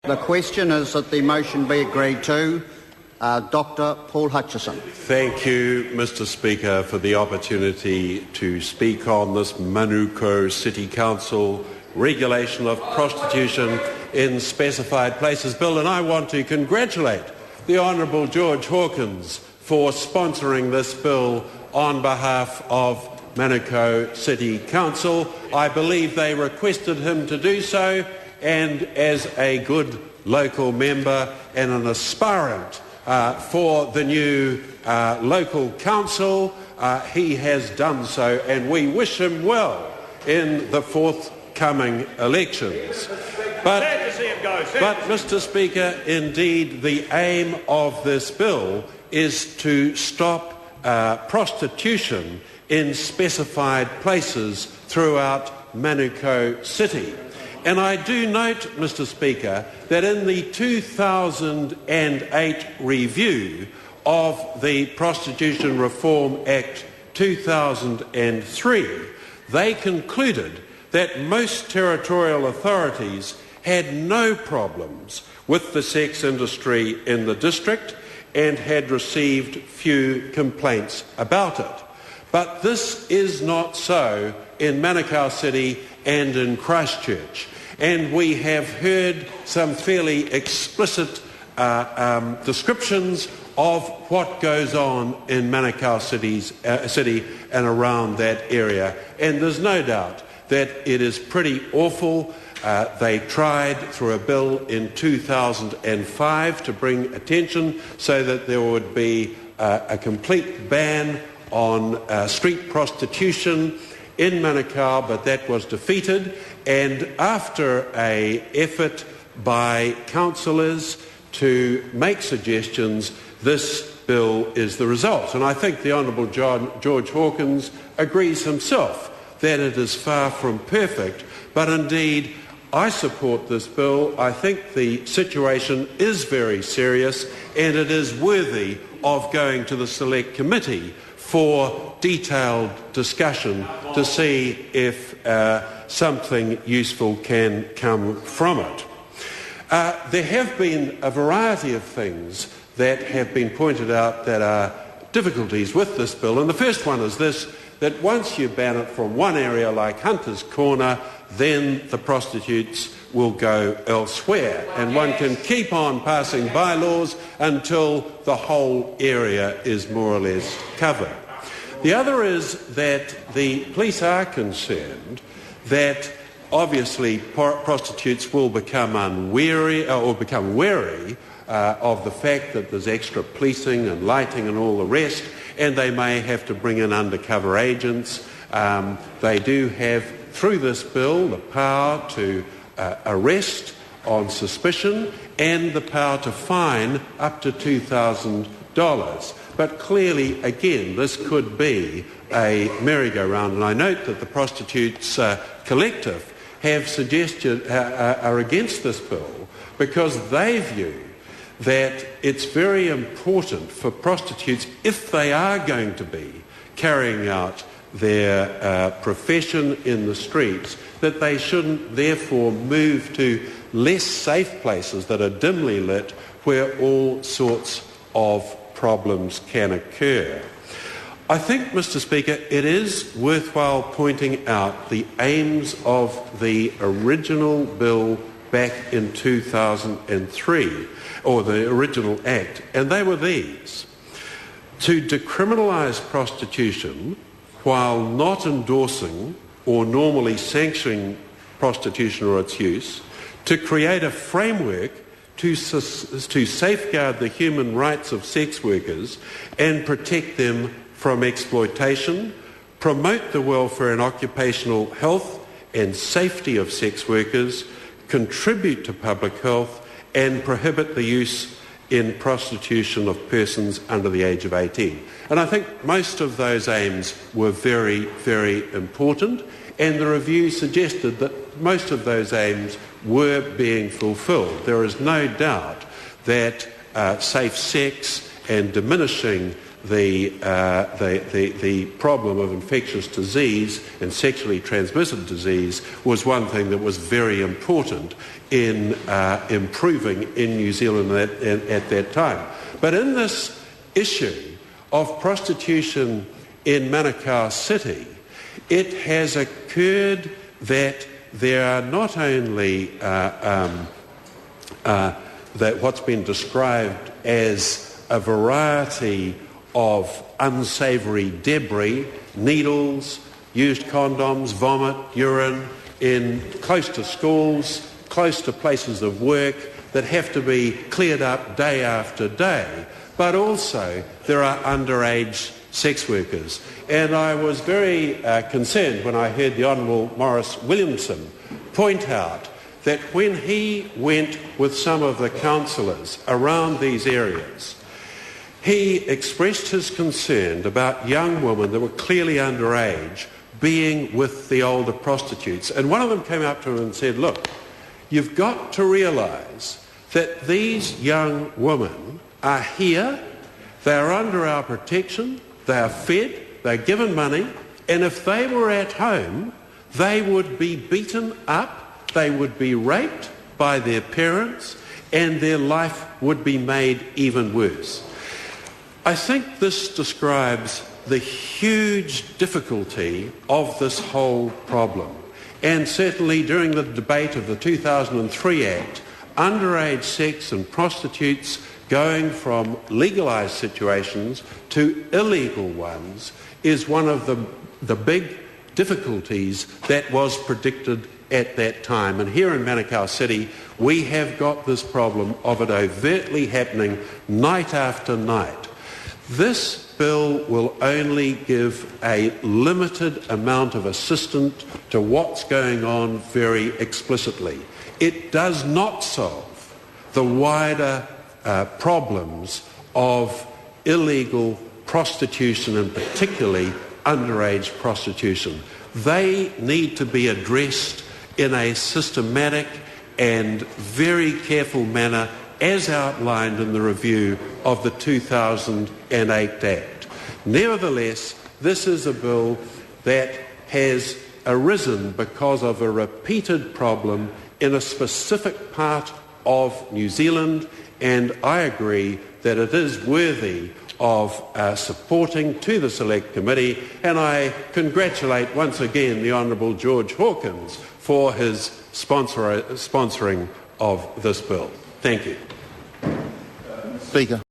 The question is that the motion be agreed to. Dr. Paul Hutchison. Thank you, Mr. Speaker, for the opportunity to speak on this Manukau City Council regulation of prostitution in specified places bill, and I want to congratulate the Honourable George Hawkins for sponsoring this bill on behalf of Manukau City Council. I believe they requested him to do so, and as a good local member and an aspirant for the new local council, he has done so, and we wish him well in the forthcoming elections. But, Mr. Speaker, indeed the aim of this bill is to stop prostitution in specified places throughout Manukau City. And I do note, Mr. Speaker, that in the 2008 review of the Prostitution Reform Act 2003, they concluded that most territorial authorities had no problems with the sex industry in the district and had received few complaints about it. But this is not so in Manukau City and in Christchurch. And we have heard some fairly explicit descriptions of what goes on in Manukau City and around that area. And there's no doubt that it is pretty awful. They tried through a bill in 2005 to bring attention so that there would be a complete ban on street prostitution in Manukau, but that was defeated. And after an effort by councillors to make suggestions, this bill is the result. And I think the Honourable George Hawkins agrees himself that it is far from perfect, but indeed I support this bill. I think the situation is very serious, and it is worthy of going to the Select Committee for detailed discussion to see if something useful can come from it. There have been a variety of things that have been pointed out that are difficulties with this bill, and the first one is this, that once you ban it from one area like Hunter's Corner, then the prostitutes will go elsewhere, and one can keep on passing bylaws until the whole area is more or less covered. The other is that the police are concerned that obviously prostitutes will become wary of the fact that there's extra policing and lighting and all the rest, and they may have to bring in undercover agents. They do have, through this bill, the power to arrest on suspicion and the power to fine up to $2,000. But clearly, again, this could be a merry-go-round. And I note that the Prostitutes Collective have suggested, are against this bill because they view that it's very important for prostitutes, if they are going to be carrying out their profession in the streets, that they shouldn't therefore move to less safe places that are dimly lit where all sorts of problems can occur. I think, Mr. Speaker, it is worthwhile pointing out the aims of the original bill back in 2003, or the original Act, and they were these: to decriminalise prostitution while not endorsing or normally sanctioning prostitution or its use, to create a framework to safeguard the human rights of sex workers and protect them from exploitation, promote the welfare and occupational health and safety of sex workers, contribute to public health, and prohibit the use in prostitution of persons under the age of 18. And I think most of those aims were very, very important, and the review suggested that most of those aims were being fulfilled. There is no doubt that safe sex and diminishing the problem of infectious disease and sexually transmitted disease was one thing that was very important in improving in New Zealand at that time. But in this issue of prostitution in Manukau City, it has occurred that there are not only that what's been described as a variety of unsavoury debris, needles, used condoms, vomit, urine, close to schools, close to places of work that have to be cleared up day after day, but also there are underage sex workers. And I was very concerned when I heard the Honourable Maurice Williamson point out that when he went with some of the councillors around these areas, he expressed his concern about young women that were clearly underage being with the older prostitutes. And one of them came up to him and said, look, you've got to realise that these young women are here, they are under our protection, they are fed, they're given money, and if they were at home, they would be beaten up, they would be raped by their parents, and their life would be made even worse. I think this describes the huge difficulty of this whole problem. And certainly during the debate of the 2003 Act, underage sex and prostitutes going from legalised situations to illegal ones is one of the big difficulties that was predicted at that time. And here in Manukau City, we have got this problem of it overtly happening night after night. This bill will only give a limited amount of assistance to what's going on very explicitly. It does not solve the wider problems of illegal prostitution and particularly underage prostitution. They need to be addressed in a systematic and very careful manner as outlined in the review of the 2008 Act. Nevertheless, this is a bill that has arisen because of a repeated problem in a specific part of New Zealand, and I agree that it is worthy of supporting to the Select Committee, and I congratulate once again the Honourable George Hawkins for his sponsoring of this bill. Thank you. Speaker.